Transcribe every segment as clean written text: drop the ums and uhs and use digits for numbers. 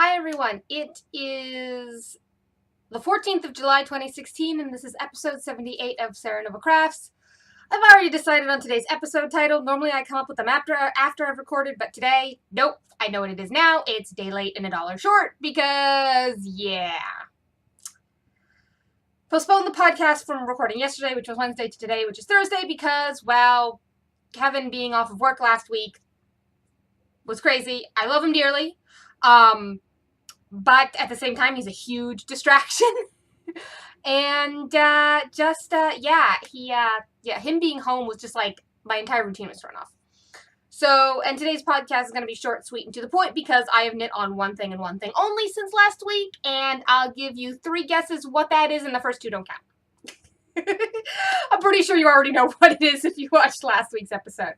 Hi everyone, it is the 14th of July 2016 and this is episode 78 of Serenova Crafts. I've already decided on today's episode title. Normally I come up with them after I've recorded, but today, nope, I know what it is now. It's day late and $1 short because, yeah. Postponed the podcast from recording yesterday, which was Wednesday, to today, which is Thursday, because, well, Kevin being off of work last week was crazy. I love him dearly. But at the same time, he's a huge distraction. And him being home was just like my entire routine was thrown off. So, and today's podcast is going to be short, sweet, and to the point because I have knit on one thing and one thing only since last week, and I'll give you 3 guesses what that is, and the first 2 don't count. I'm pretty sure you already know what it is if you watched last week's episode.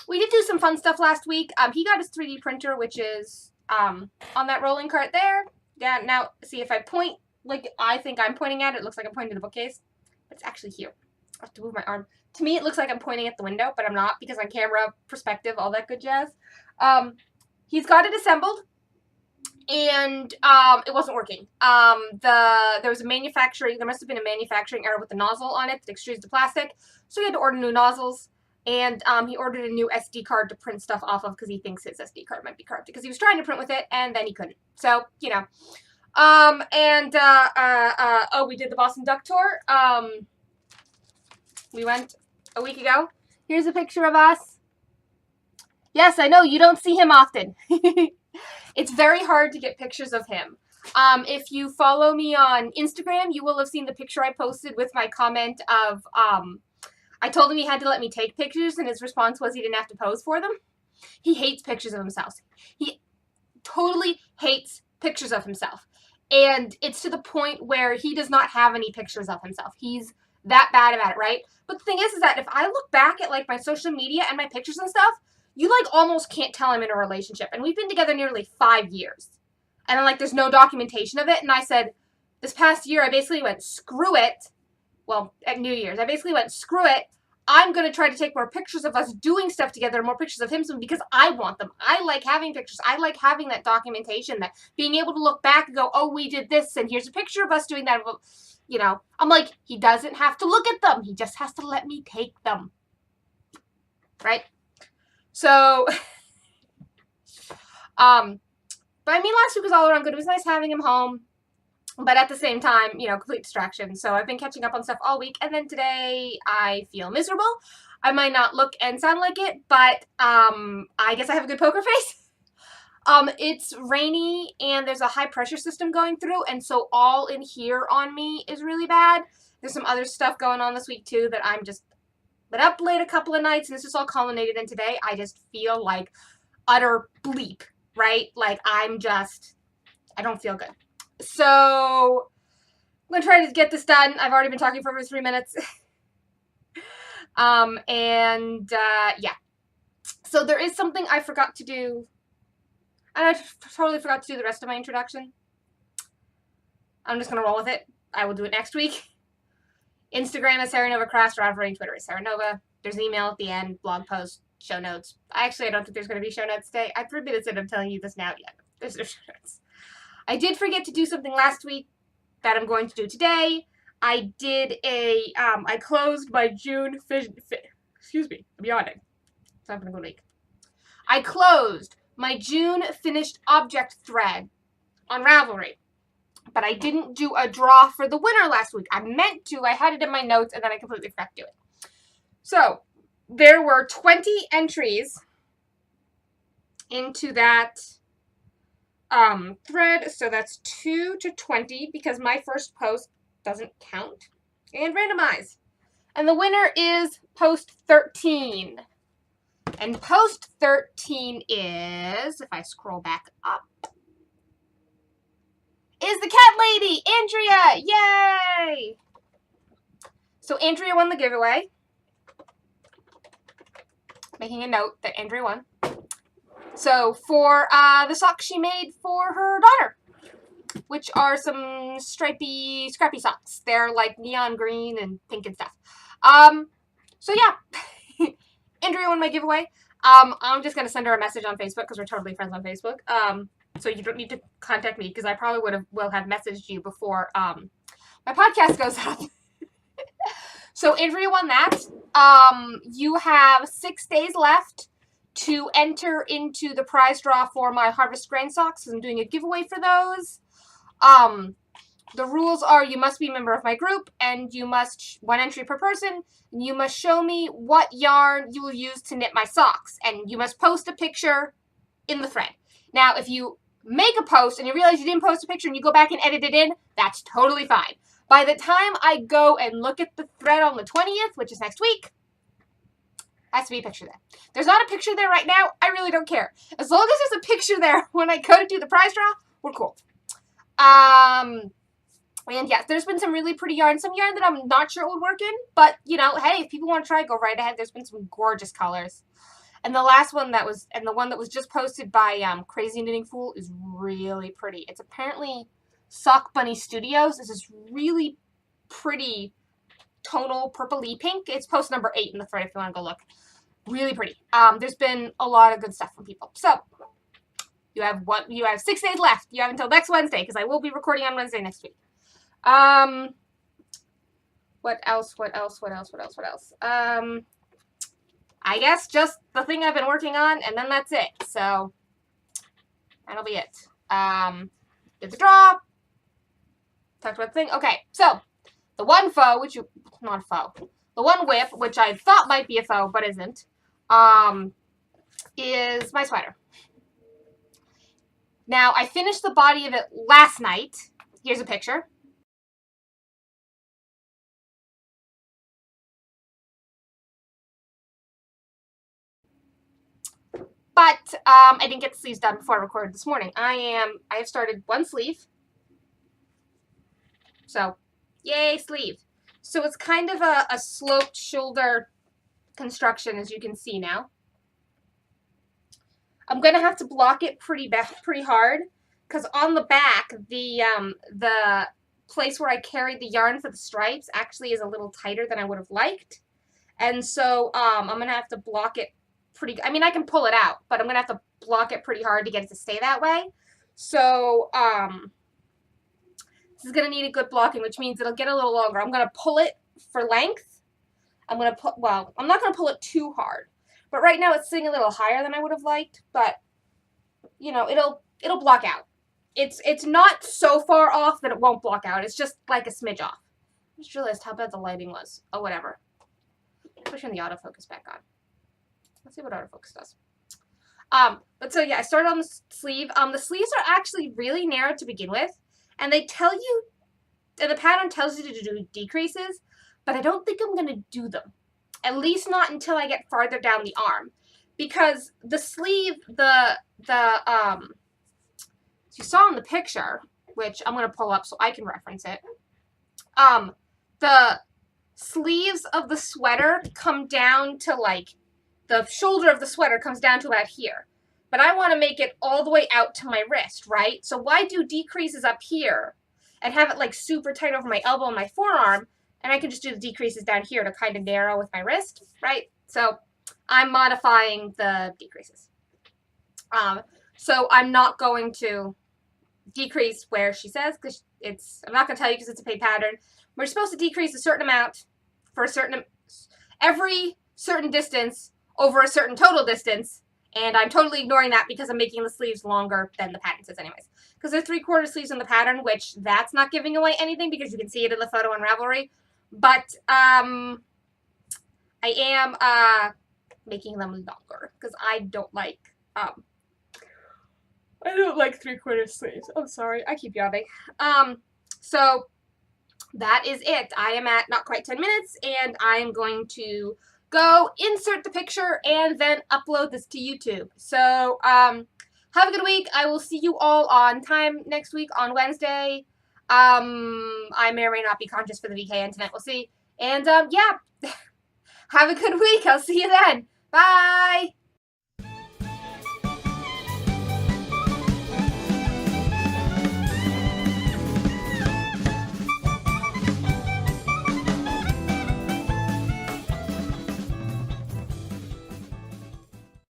We did do some fun stuff last week. He got his 3D printer, which is on that rolling cart there. Yeah, now see if I point like I think I'm pointing at it, it looks like I'm pointing to the bookcase. But it's actually here. I have to move my arm. To me, it looks like I'm pointing at the window, but I'm not because on camera, perspective, all that good jazz. He's got it assembled, and it wasn't working. There must have been a manufacturing error with the nozzle on it that extrudes the plastic, so he had to order new nozzles. And he ordered a new SD card to print stuff off of because he thinks his SD card might be corrupted because he was trying to print with it and then he couldn't. So, you know. We did the Boston Duck Tour. We went a week ago. Here's a picture of us. Yes, I know, you don't see him often. It's very hard to get pictures of him. If you follow me on Instagram, you will have seen the picture I posted with my comment of, I told him he had to let me take pictures, and his response was he didn't have to pose for them. He hates pictures of himself. He totally hates pictures of himself. And it's to the point where he does not have any pictures of himself. He's that bad about it, right? But the thing is that if I look back at, like, my social media and my pictures and stuff, you, like, almost can't tell I'm in a relationship. And we've been together nearly 5 years. And, like, there's no documentation of it. And I said, this past year, I basically went, screw it. Well, at New Year's, I basically went, screw it. I'm going to try to take more pictures of us doing stuff together, more pictures of him, because I want them. I like having pictures. I like having that documentation, that being able to look back and go, oh, we did this, and here's a picture of us doing that. You know, I'm like, he doesn't have to look at them. He just has to let me take them. Right? So, but I mean, last week was all around good. It was nice having him home. But at the same time, you know, complete distraction. So I've been catching up on stuff all week. And then today I feel miserable. I might not look and sound like it, but I guess I have a good poker face. It's rainy and there's a high pressure system going through. And so all in here on me is really bad. There's some other stuff going on this week too that I'm just been up late a couple of nights. And this is all culminated in today. I just feel like utter bleep, right? Like I don't feel good. So, I'm going to try to get this done. I've already been talking for over 3 minutes. Yeah. So, there is something I forgot to do. And I totally forgot to do the rest of my introduction. I'm just going to roll with it. I will do it next week. Instagram is Serenova Crafts, or Twitter is Serenova. There's an email at the end, blog post, show notes. I don't think there's going to be show notes today. I'm 3 minutes in, I'm telling you this now. Yeah, there's no show notes. I did forget to do something last week that I'm going to do today. I closed my June, excuse me, I'm yawning. It's not been a good week. I closed my June finished object thread on Ravelry, but I didn't do a draw for the winner last week. I meant to, I had it in my notes, and then I completely forgot to do it. So, there were 20 entries into that thread, so that's 2 to 20 because my first post doesn't count, and randomize. And the winner is post 13. And post 13 is, if I scroll back up, is the cat lady, Andrea! Yay! So Andrea won the giveaway. Making a note that Andrea won. So, for the socks she made for her daughter, which are some stripy, scrappy socks. They're like neon green and pink and stuff. So yeah, Andrea won my giveaway. I'm just going to send her a message on Facebook because we're totally friends on Facebook. So you don't need to contact me because I probably will have messaged you before my podcast goes up. So Andrea won that. You have 6 days left to enter into the prize draw for my Harvest Grain socks. I'm doing a giveaway for those. The rules are you must be a member of my group, and you must, 1 entry per person, and you must show me what yarn you will use to knit my socks, and you must post a picture in the thread. Now, if you make a post and you realize you didn't post a picture and you go back and edit it in, that's totally fine. By the time I go and look at the thread on the 20th, which is next week, has to be a picture there. There's not a picture there right now. I really don't care. As long as there's a picture there when I go to do the prize draw, we're cool. And yes, there's been some really pretty yarn. Some yarn that I'm not sure it would work in, but you know, hey, if people want to try, go right ahead. There's been some gorgeous colors. And the last one that was, and the one that was just posted by Crazy Knitting Fool is really pretty. It's apparently Sock Bunny Studios. This is really pretty tonal purpley pink. It's post number 8 in the thread if you want to go look. Really pretty. There's been a lot of good stuff from people. So you have 6 days left. You have until next Wednesday because I will be recording on Wednesday next week. What else? I guess just the thing I've been working on, and then that's it. So that'll be it. Did the draw. Talked about the thing. Okay, so the one faux, not a faux, the one whip, which I thought might be a faux, but isn't, is my sweater. Now, I finished the body of it last night. Here's a picture. But I didn't get the sleeves done before I recorded this morning. I have started one sleeve. So, yay, sleeve. So it's kind of a sloped shoulder construction, as you can see now. I'm going to have to block it pretty hard, because on the back, the place where I carried the yarn for the stripes actually is a little tighter than I would have liked. And so I'm going to have to block it I mean, I can pull it out, but I'm going to have to block it pretty hard to get it to stay that way. So, this is going to need a good blocking, which means it'll get a little longer. I'm going to pull it for length. I'm not going to pull it too hard. But right now it's sitting a little higher than I would have liked, but, you know, it'll block out. It's not so far off that it won't block out. It's just like a smidge off. I just realized how bad the lighting was. Oh, whatever. I'll turn the autofocus back on. Let's see what autofocus does. But so yeah, I started on the sleeve. The sleeves are actually really narrow to begin with, and they tell you, and the pattern tells you to do decreases, but I don't think I'm going to do them. At least not until I get farther down the arm, because the sleeve, as you saw in the picture, which I'm going to pull up so I can reference it, the sleeves of the sweater come down to like, the shoulder of the sweater comes down to about here. But I want to make it all the way out to my wrist, right? So why do decreases up here and have it like super tight over my elbow and my forearm, and I can just do the decreases down here to kind of narrow with my wrist, right? So I'm modifying the decreases. So I'm not going to decrease where she says, because I'm not going to tell you because it's a paid pattern. We're supposed to decrease a certain amount for every certain distance over a certain total distance, and I'm totally ignoring that because I'm making the sleeves longer than the pattern says anyways. Because they're 3/4 sleeves in the pattern, which that's not giving away anything because you can see it in the photo on Ravelry. But I am making them longer because I don't like 3/4 sleeves. I'm sorry, I keep yawning. So that is it. I am at not quite 10 minutes, and I am going to go insert the picture and then upload this to YouTube. So have a good week. I will see you all on time next week on Wednesday. I may or may not be conscious for the VKN tonight. We'll see. And yeah, have a good week. I'll see you then. Bye.